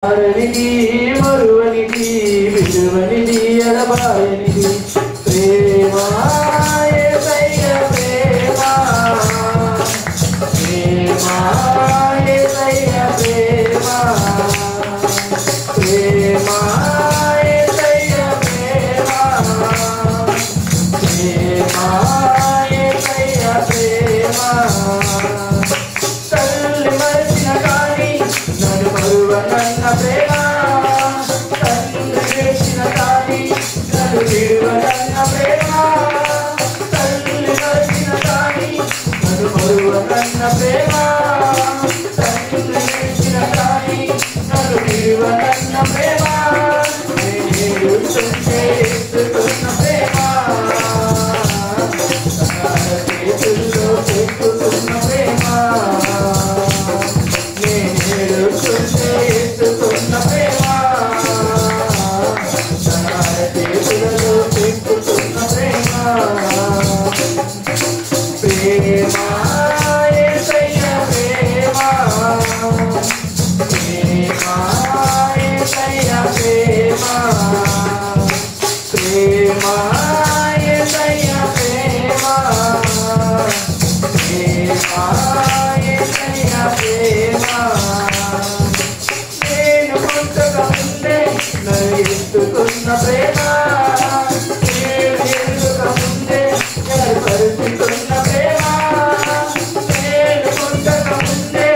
అరనిది మరువనిది విలువనిది ఎడబాయనిది ప్రేమ యేసయ్య ప్రేమ ప్రేమ యేసయ్య ప్రేమ ప్రేమ యేసయ్య ప్రేమ ప్రేమ యేసయ్య ప్రేమ తల్లి మరిచిన కానీ నన్ను మరువనన్న ప్రేమ తండ్రి చేసిన కానీ నన్ను విడువనన్న ప్రేమ తల్లి మరిచిన కానీ నన్ను మరువనన్న ప్రేమ తండ్రి చేసిన కానీ నన్ను విడువనన్న ప్రేమ నేను చేస్తున్న ప్రేమ చేతుల్లో పెట్టుకున్న ప్రేమ ఎత్తుకున్న ప్రేమ చేతులలో పెట్టుకున్న ప్రేమ ప్రేమ యేసయ్య ప్రేమ ప్రేమ యేసయ్య ప్రేమ ప్రేమ యేసయ్య ప్రేమ ప్రేమ యేసయ్య ప్రేమ ఎత్తుకున్న ప్రేమ ముందే పరిస్థితున్న ప్రేమ నేను పుట్టక ముందే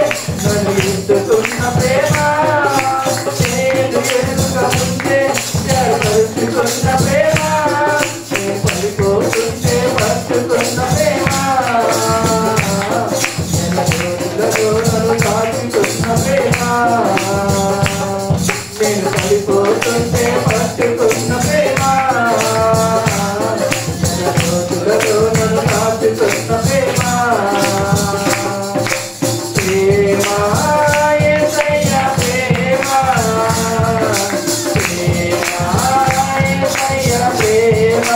నన్ను ఎత్తుకున్న ప్రేమ నేను ఎరుక ముందే పరిస్థితున్న ప్రేమ నేను పడిపోతుంటే పట్టుకున్న ప్రేమ నన్ను కాచుకున్న ప్రేమ నేను పడిపోతుంటే పట్టుకున్న ప్రేమ రోజులలో నన్ను కాచుకున్న ప్రేమ ప్రేమ యేసయ్య ప్రేమ ప్రేమ యేసయ్య ప్రేమ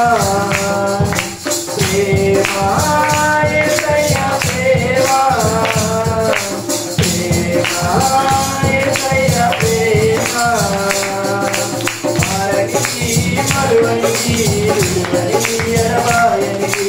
ప్రేమ యేసయ్య ప్రేమ ప్రేమ యేసయ్య ప్రేమ మరువనిది విలువనిది ఎడబాయనిది